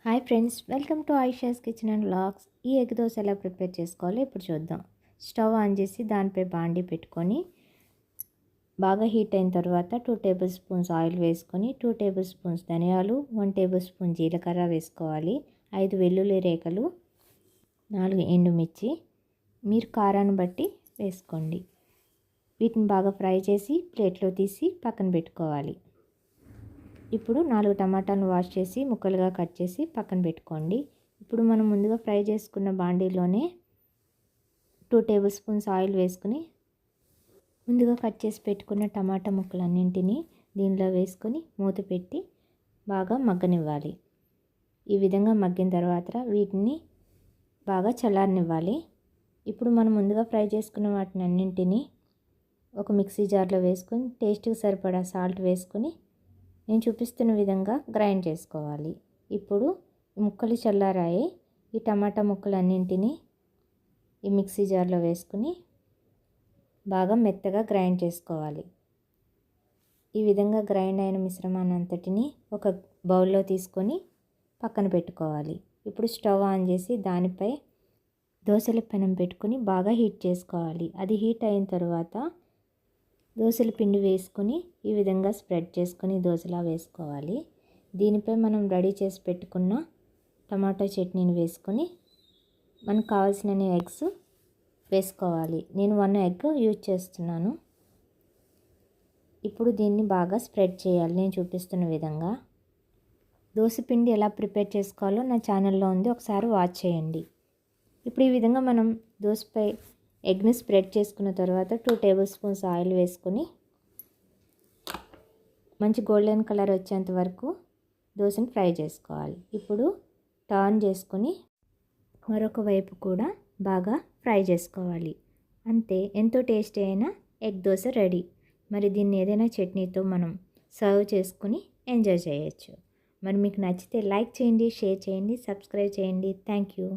Hi friends, welcome to Ayesha's kitchen and vlogs. ఈ egg dosa ఎలా prepare చేసుకోవాలో ఇప్పుడు చూద్దాం. స్టవ్ ఆన్ చేసి దానిపై బాండి పెట్టుకొని బాగా హీట్ అయిన తర్వాత 2 టేబుల్ స్పూన్స్ ఆయిల్ వేసుకొని 2 టేబుల్ స్పూన్స్ ధనియాలు, 1 టేబుల్ స్పూన్ జీలకర్ర వేసుకోవాలి. 5 వెల్లుల్లి రేఖలు, 4 ఎండుమిర్చి, మీరు కారాన్ని బట్టి వేసుకోండి. వీటిని బాగా ఫ్రై చేసి ప్లేట్లో తీసి పక్కన పెట్టుకోవాలి. ఇప్పుడు 4 టమాటాలను వాష్ చేసి ముక్కలుగా కట్ చేసి పక్కన పెట్టుకోండి. ఇప్పుడు మనం ముందుగా ఫ్రై చేసుకున్న బాండీలోనే 2 టేబుల్ స్పూన్స్ ఆయిల్ వేసుకుని ముందుగా కట్ చేసి పెట్టుకున్న టమాటా ముక్కలన్నింటినీ దీనిలో వేసుకొని మూత పెట్టి బాగా మగ్గనివ్వాలి. ఈ విధంగా మగ్గిన తర్వాత వీటిని బాగా చల్లారనివ్వాలి. ఇప్పుడు మనం ముందుగా ఫ్రై చేసుకున్న వాటిని అన్నింటినీ ఒక మిక్సీ జార్లో వేసుకొని టేస్ట్కి సరిపడా సాల్ట్ వేసుకొని నేను చూపిస్తున్న విధంగా గ్రైండ్ చేసుకోవాలి. ఇప్పుడు ముక్కలు చల్లారాయి. ఈ టమాటా ముక్కలన్నింటినీ ఈ మిక్సీ జార్లో వేసుకుని బాగా మెత్తగా గ్రైండ్ చేసుకోవాలి. ఈ విధంగా గ్రైండ్ అయిన మిశ్రమాన్ని అంతటిని ఒక బౌల్లో తీసుకొని పక్కన పెట్టుకోవాలి. ఇప్పుడు స్టవ్ ఆన్ చేసి దానిపై దోశల పెనం పెట్టుకొని బాగా హీట్ చేసుకోవాలి. అది హీట్ అయిన తర్వాత దోశల పిండి వేసుకొని ఈ విధంగా స్ప్రెడ్ చేసుకొని దోశలా వేసుకోవాలి. దీనిపై మనం రెడీ చేసి పెట్టుకున్న టమాటో చట్నీని వేసుకొని మనకు కావాల్సిన ఎగ్స్ వేసుకోవాలి. నేను 1 ఎగ్ యూజ్ చేస్తున్నాను. ఇప్పుడు దీన్ని బాగా స్ప్రెడ్ చేయాలి నేను చూపిస్తున్న విధంగా. దోశ పిండి ఎలా ప్రిపేర్ చేసుకోవాలో నా ఛానల్లో ఉంది, ఒకసారి వాచ్ చేయండి. ఇప్పుడు ఈ విధంగా మనం దోశపై ఎగ్ని స్ప్రెడ్ చేసుకున్న తర్వాత 2 టేబుల్ స్పూన్స్ ఆయిల్ వేసుకొని మంచి గోల్డెన్ కలర్ వచ్చేంత వరకు దోశని ఫ్రై చేసుకోవాలి. ఇప్పుడు టర్న్ చేసుకొని మరొక వైపు కూడా బాగా ఫ్రై చేసుకోవాలి. అంతే, ఎంతో టేస్టీ అయిన ఎగ్ దోశ రెడీ. మరి దీన్ని ఏదైనా చట్నీతో మనం సర్వ్ చేసుకుని ఎంజాయ్ చేయొచ్చు. మరి మీకు నచ్చితే లైక్ చేయండి, షేర్ చేయండి, సబ్స్క్రైబ్ చేయండి. Thank you.